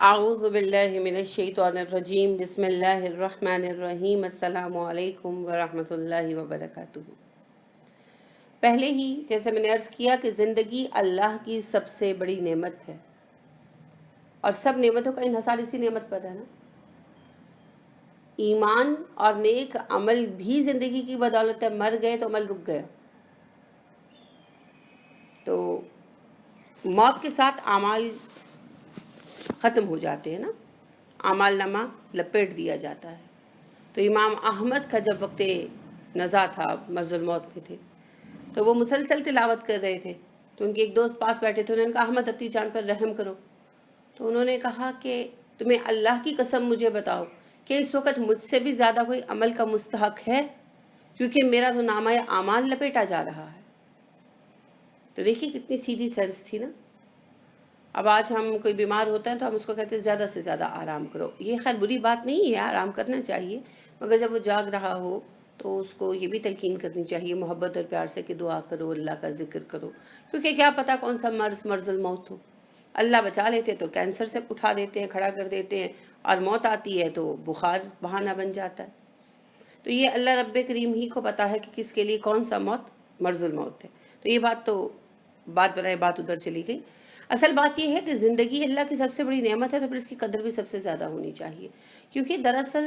اعوذ باللہ من الشیطان الرجیم بسم اللہ الرحمن الرحیم السلام علیکم ورحمۃ اللہ وبرکاتہ۔ پہلے ہی جیسے میں نے عرض کیا کہ زندگی اللہ کی سب سے بڑی نعمت ہے، اور سب نعمتوں کا انحصار اسی نعمت پر ہے نا۔ ایمان اور نیک عمل بھی زندگی کی بدولت ہے، مر گئے تو عمل رک گیا۔ تو موت کے ساتھ اعمال ختم ہو جاتے ہیں نا، اعمال نامہ لپیٹ دیا جاتا ہے۔ تو امام احمد کا جب وقت نزا تھا، مرض الموت میں تھے، تو وہ مسلسل تلاوت کر رہے تھے۔ تو ان کے ایک دوست پاس بیٹھے تھے، انہوں نے کہا احمد اپنی جان پر رحم کرو۔ تو انہوں نے کہا کہ تمہیں اللہ کی قسم مجھے بتاؤ کہ اس وقت مجھ سے بھی زیادہ کوئی عمل کا مستحق ہے، کیونکہ میرا تو نامہ اعمال لپیٹا جا رہا ہے۔ تو دیکھیے کتنی سیدھی سرس تھی نا۔ اب آج ہم کوئی بیمار ہوتا ہے تو ہم اس کو کہتے ہیں زیادہ سے زیادہ آرام کرو۔ یہ خیر بری بات نہیں ہے، آرام کرنا چاہیے، مگر جب وہ جاگ رہا ہو تو اس کو یہ بھی تلقین کرنی چاہیے محبت اور پیار سے کہ دعا کرو، اللہ کا ذکر کرو، کیونکہ کیا پتہ کون سا مرض الموت ہو۔ اللہ بچا لیتے تو کینسر سے اٹھا دیتے ہیں، کھڑا کر دیتے ہیں، اور موت آتی ہے تو بخار بہانہ بن جاتا ہے۔ تو یہ اللہ رب کریم ہی کو پتہ ہے کہ کس کے لیے کون سا موت مرض الموت ہے۔ تو یہ بات برائے بات ادھر چلی گئی۔ اصل بات یہ ہے کہ زندگی اللہ کی سب سے بڑی نعمت ہے، تو پھر اس کی قدر بھی سب سے زیادہ ہونی چاہیے، کیونکہ دراصل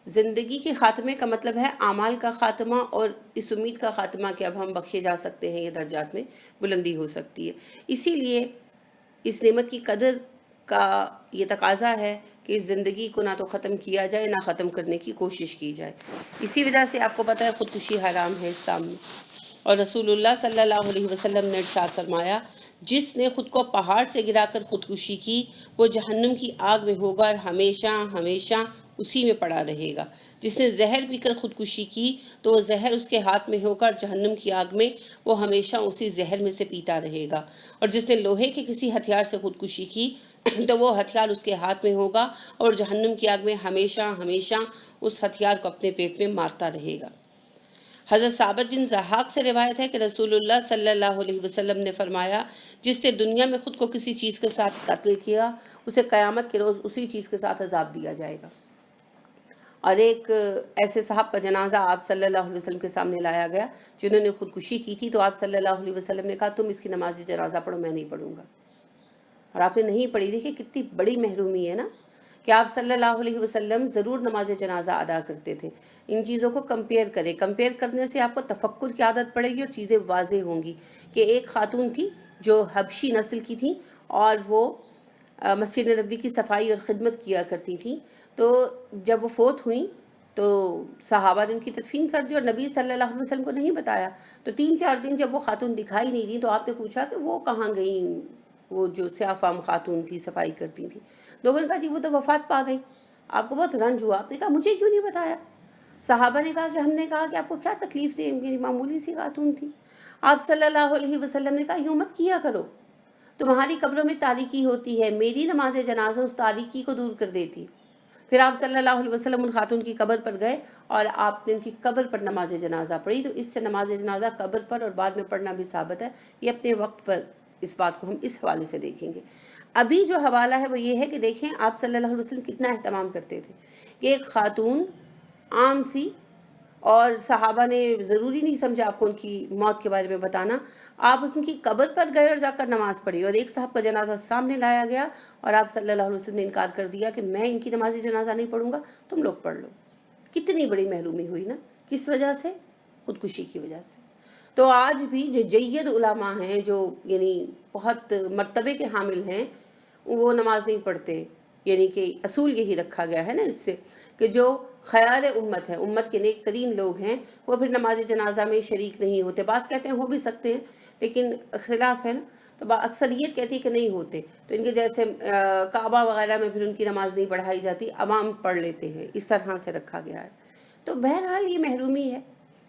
زندگی کے خاتمے کا مطلب ہے اعمال کا خاتمہ، اور اس امید کا خاتمہ کہ اب ہم بخشے جا سکتے ہیں، یہ درجات میں بلندی ہو سکتی ہے۔ اسی لیے اس نعمت کی قدر کا یہ تقاضا ہے کہ اس زندگی کو نہ تو ختم کیا جائے، نہ ختم کرنے کی کوشش کی جائے۔ اسی وجہ سے آپ کو پتہ ہے خودکشی حرام ہے اسلام میں، اور رسول اللہ صلی اللہ علیہ وسلم نے ارشاد فرمایا جس نے خود کو پہاڑ سے گرا کر خودکشی کی وہ جہنم کی آگ میں ہوگا اور ہمیشہ ہمیشہ اسی میں پڑا رہے گا۔ جس نے زہر پی کر خودکشی کی تو وہ زہر اس کے ہاتھ میں ہوگا اور جہنم کی آگ میں وہ ہمیشہ اسی زہر میں سے پیتا رہے گا۔ اور جس نے لوہے کے کسی ہتھیار سے خودکشی کی تو وہ ہتھیار اس کے ہاتھ میں ہوگا اور جہنم کی آگ میں ہمیشہ ہمیشہ اس ہتھیار کو اپنے پیٹ میں مارتا رہے گا۔ حضرت ثابت بن ضحاک سے روایت ہے کہ رسول اللہ صلی اللہ علیہ وسلم نے فرمایا جس نے دنیا میں خود کو کسی چیز کے ساتھ قتل کیا اسے قیامت کے روز اسی چیز کے ساتھ عذاب دیا جائے گا۔ اور ایک ایسے صاحب کا جنازہ آپ صلی اللہ علیہ وسلم کے سامنے لایا گیا جنہوں نے خودکشی کی تھی، تو آپ صلی اللہ علیہ وسلم نے کہا تم اس کی نماز جنازہ پڑھو، میں نہیں پڑھوں گا، اور آپ نے نہیں پڑھی۔ دیکھیں کتنی بڑی محرومی ہے نا، کہ آپ صلی اللہ علیہ وسلم ضرور نماز جنازہ ادا کرتے تھے۔ ان چیزوں کو کمپیئر کریں، کمپیئر کرنے سے آپ کو تفکر کی عادت پڑے گی اور چیزیں واضح ہوں گی کہ ایک خاتون تھی جو حبشی نسل کی تھی، اور وہ مسجد نبوی کی صفائی اور خدمت کیا کرتی تھی۔ تو جب وہ فوت ہوئیں تو صحابہ نے ان کی تدفین کر دی اور نبی صلی اللہ علیہ وسلم کو نہیں بتایا۔ تو 3-4 دن جب وہ خاتون دکھائی نہیں دی تو آپ نے پوچھا کہ وہ کہاں گئیں، وہ جو سیاہ فام خاتون تھی صفائی کرتی تھی؟ لوگوں نے کہا جی وہ تو وفات پا گئی۔ آپ کو بہت رنج ہوا، آپ نے کہا مجھے کیوں نہیں بتایا؟ صحابہ نے کہا کہ ہم نے کہا کہ آپ کو کیا تکلیف تھی، میری معمولی سی خاتون تھی۔ آپ صلی اللہ علیہ وسلم نے کہا یوں مت کیا کرو، تمہاری قبروں میں تاریکی ہوتی ہے، میری نماز جنازہ اس تاریکی کو دور کر دیتی۔ پھر آپ صلی اللہ علیہ وسلم ان خاتون کی قبر پر گئے اور آپ نے ان کی قبر پر نماز جنازہ پڑھی۔ تو اس سے نماز جنازہ قبر پر اور بعد میں پڑھنا بھی ثابت ہے۔ یہ اپنے وقت پر اس بات کو ہم اس حوالے سے دیکھیں گے۔ ابھی جو حوالہ ہے وہ یہ ہے کہ دیکھیں آپ صلی اللہ علیہ وسلم کتنا اہتمام کرتے تھے کہ ایک خاتون عام سی، اور صحابہ نے ضروری نہیں سمجھا آپ کو ان کی موت کے بارے میں بتانا، آپ ان کی قبر پر گئے اور جا کر نماز پڑھی، اور ایک صاحب کا جنازہ سامنے لایا گیا اور آپ صلی اللہ علیہ وسلم نے انکار کر دیا کہ میں ان کی نماز جنازہ نہیں پڑھوں گا، تم لوگ پڑھ لو۔ کتنی بڑی محرومی ہوئی نا، کس وجہ سے؟ خودکشی کی وجہ سے۔ تو آج بھی جو جید علماء ہیں، جو یعنی بہت مرتبے کے حامل ہیں، وہ نماز نہیں پڑھتے، یعنی کہ اصول یہی رکھا گیا ہے نا اس سے کہ جو خیار امت ہے، امت کے نیک ترین لوگ ہیں، وہ پھر نماز جنازہ میں شریک نہیں ہوتے۔ بعض کہتے ہیں ہو بھی سکتے ہیں لیکن اختلاف ہے نا، تو اکثریت کہتی ہے کہ نہیں ہوتے۔ تو ان کے جیسے کعبہ وغیرہ میں پھر ان کی نماز نہیں پڑھائی جاتی، عوام پڑھ لیتے ہیں، اس طرح سے رکھا گیا ہے۔ تو بہرحال یہ محرومی ہے،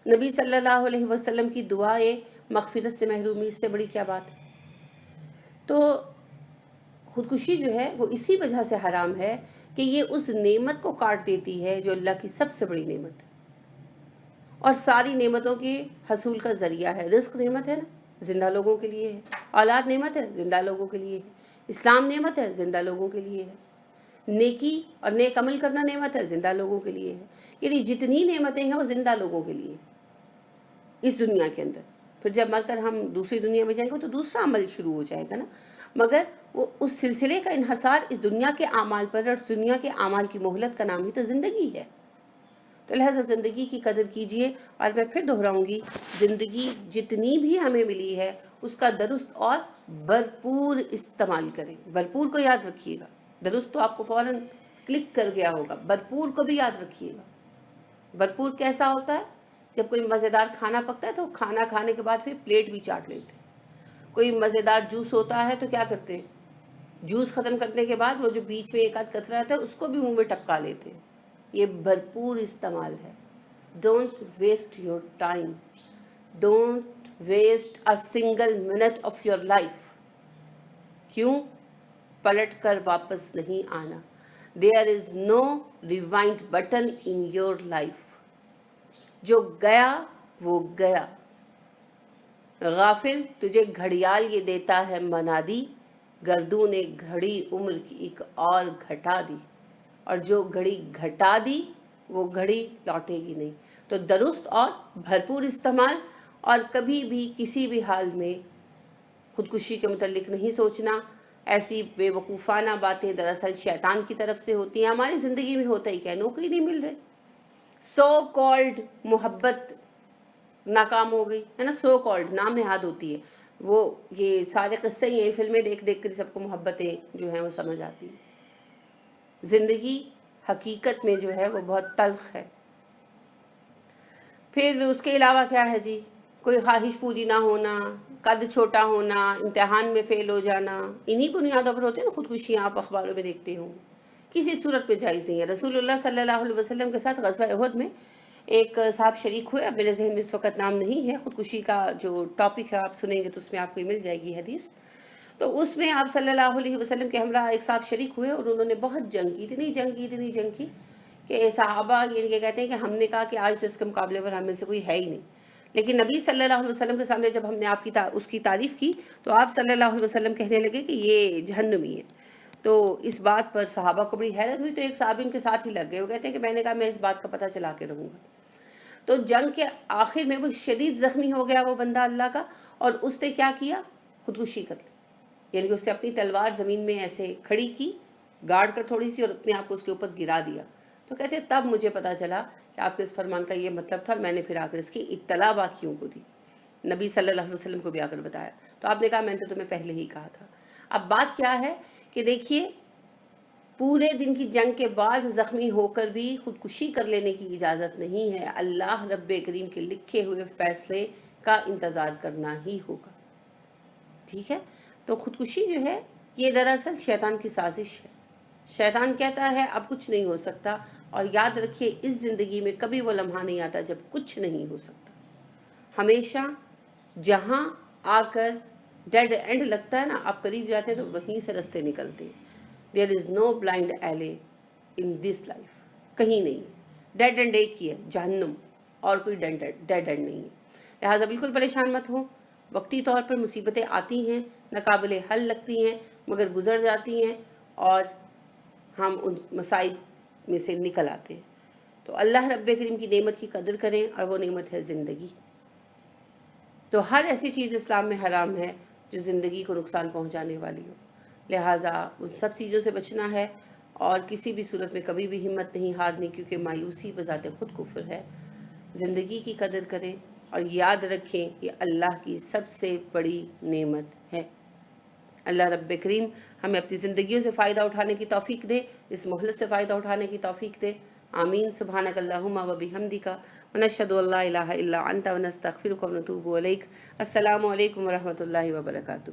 نبی صلی اللہ علیہ وسلم کی دعائے مغفرت سے محرومی، اس سے بڑی کیا بات ہے؟ تو خودکشی جو ہے وہ اسی وجہ سے حرام ہے کہ یہ اس نعمت کو کاٹ دیتی ہے جو اللہ کی سب سے بڑی نعمت ہے، اور ساری نعمتوں کے حصول کا ذریعہ ہے۔ رزق نعمت ہے نا، زندہ لوگوں کے لیے ہے، اولاد نعمت ہے، زندہ لوگوں کے لیے ہے، اسلام نعمت ہے، زندہ لوگوں کے لیے ہے۔ نیکی اور نیک عمل کرنا نعمت ہے، زندہ لوگوں کے لیے ہے. یعنی جتنی نعمتیں ہیں وہ زندہ لوگوں کے لیے اس دنیا کے اندر. پھر جب مر کر ہم دوسری دنیا میں جائیں گے تو دوسرا عمل شروع ہو جائے گا نا. مگر وہ اس سلسلے کا انحصار اس دنیا کے اعمال پر، اور دنیا کے اعمال کی مہلت کا نام ہی تو زندگی ہے. تو لہٰذا زندگی کی قدر کیجئے. اور میں پھر دہراؤں گی، زندگی جتنی بھی ہمیں ملی ہے اس کا درست اور بھرپور استعمال کریں. بھرپور کو یاد رکھیے گا، درست تو آپ کو فوراً کلک کر گیا ہوگا، بھرپور کو بھی یاد رکھیے گا. بھرپور کیسا ہوتا ہے؟ جب کوئی مزیدار کھانا پکتا ہے تو کھانا کھانے کے بعد پھر پلیٹ بھی چاٹ لیتے ہیں. کوئی مزیدار جوس ہوتا ہے تو کیا کرتے ہیں؟ جوس ختم کرنے کے بعد وہ جو بیچ میں ایک آدھ قطرہ رہتا ہے اس کو بھی منہ میں ٹپکا لیتے ہیں. یہ بھرپور استعمال ہے. Don't waste your time, don't waste a single minute of your life. کیوں؟ پلٹ کر واپس نہیں آنا. There is no rewind button in your life. جو گیا وہ گیا. غافل تجھے گھڑیال یہ دیتا ہے منادی، گردوں نے گھڑی عمر کی ایک اور گھٹا دی. اور جو گھڑی گھٹا دی وہ گھڑی لوٹے گی نہیں. تو درست اور بھرپور استعمال، اور کبھی بھی کسی بھی حال میں خودکشی کے متعلق نہیں سوچنا. ایسی بے وقوفانہ باتیں دراصل شیطان کی طرف سے ہوتی ہیں. ہماری زندگی میں ہوتا ہی کیا ہے؟ نوکری نہیں مل رہی، سو کالڈ محبت ناکام ہو گئی ہے نا. سو کالڈ نام نہاد ہوتی ہے وہ. یہ سارے قصے ہی ہیں، فلمیں دیکھ دیکھ کر سب کو محبتیں جو ہیں وہ سمجھ آتی ہیں. زندگی حقیقت میں جو ہے وہ بہت تلخ ہے. پھر اس کے علاوہ کیا ہے جی؟ کوئی خواہش پوری نہ ہونا، قد چھوٹا ہونا، امتحان میں فیل ہو جانا، انہی بنیادوں پر ہوتے ہیں نا خودکشیاں. آپ اخباروں میں دیکھتے ہوں. کسی صورت پہ جائز نہیں ہے. رسول اللہ صلی اللہ علیہ وسلم کے ساتھ غزوہ احد میں ایک صاحب شریک ہوئے. اب میرے ذہن میں اس وقت نام نہیں ہے. خودکشی کا جو ٹاپک ہے آپ سنیں گے تو اس میں آپ کو مل جائے گی حدیث. تو اس میں آپ صلی اللہ علیہ وسلم کے ہمراہ ایک صاحب شریک ہوئے اور انہوں نے بہت جنگ کی، اتنی جنگ کی کہ صحابہ یہ کہتے ہیں کہ ہم نے کہا کہ آج تو اس کے مقابلے پر ہم میں سے کوئی ہے ہی نہیں. لیکن نبی صلی اللہ علیہ وسلم کے سامنے جب ہم نے اس کی تعریف کی تو آپ صلی اللہ علیہ وسلم کہنے لگے کہ یہ جہنمی ہے. تو اس بات پر صحابہ کو بڑی حیرت ہوئی. تو ایک صحابی ان کے ساتھ ہی لگ گئے. وہ کہتے ہیں کہ میں نے کہا میں اس بات کا پتہ چلا کے رہوں گا. تو جنگ کے آخر میں وہ شدید زخمی ہو گیا وہ بندہ اللہ کا، اور اس نے کیا کیا؟ خودکشی کر لی. یعنی کہ اس نے اپنی تلوار زمین میں ایسے کھڑی کی، گاڑ کر تھوڑی سی، اور اپنے آپ کو اس کے اوپر گرا دیا. تو کہتے ہیں تب مجھے پتا چلا کہ آپ کے اس فرمان کا یہ مطلب تھا، اور میں نے پھر آ کر اس کی اطلاع باقیوں کو دی، نبی صلی اللہ علیہ وسلم کو بھی آ کر بتایا. تو آپ نے کہا میں نے تو تمہیں پہلے ہی کہا تھا. اب بات کیا ہے کہ دیکھیے، پورے دن کی جنگ کے بعد زخمی ہو کر بھی خودکشی کر لینے کی اجازت نہیں ہے. اللہ رب کریم کے لکھے ہوئے فیصلے کا انتظار کرنا ہی ہوگا. ٹھیک ہے؟ تو خودکشی جو ہے یہ دراصل شیطان کی سازش ہے. شیطان کہتا ہے اب کچھ نہیں ہو سکتا. اور یاد رکھیے اس زندگی میں کبھی وہ لمحہ نہیں آتا جب کچھ نہیں ہو سکتا. ہمیشہ جہاں آ کر ڈیڈ اینڈ لگتا ہے نا، آپ قریب جاتے ہیں تو وہیں سے رستے نکلتے ہیں. There is no blind alley in this life. کہیں نہیں. ڈیڈ اینڈ ایک ہی ہے، جہنم، اور کوئی ڈیڈ اینڈ نہیں ہے. لہٰذا بالکل پریشان مت ہوں. وقتی طور پر مصیبتیں آتی ہیں، ناقابل حل لگتی ہیں، مگر گزر جاتی ہیں اور ہم ان مسائل میں سے نکل آتے ہیں. تو اللہ رب کریم کی نعمت کی قدر کریں، اور وہ نعمت ہے زندگی. تو ہر ایسی چیز اسلام میں حرام ہے جو زندگی کو نقصان پہنچانے والی ہو. لہٰذا ان سب چیزوں سے بچنا ہے، اور کسی بھی صورت میں کبھی بھی ہمت نہیں ہارنی، کیونکہ مایوسی بذات خود کفر ہے. زندگی کی قدر کریں اور یاد رکھیں یہ اللہ کی سب سے بڑی نعمت ہے. اللہ رب کریم ہمیں اپنی زندگیوں سے فائدہ اٹھانے کی توفیق دے، اس مہلت سے فائدہ اٹھانے کی توفیق دے. آمین. سبحانک اللہم و بحمدک ونشہد ان لا الہ الا انت ونستغفرک ونتوب الیک. السلام علیکم ورحمۃ اللہ وبرکاتہ.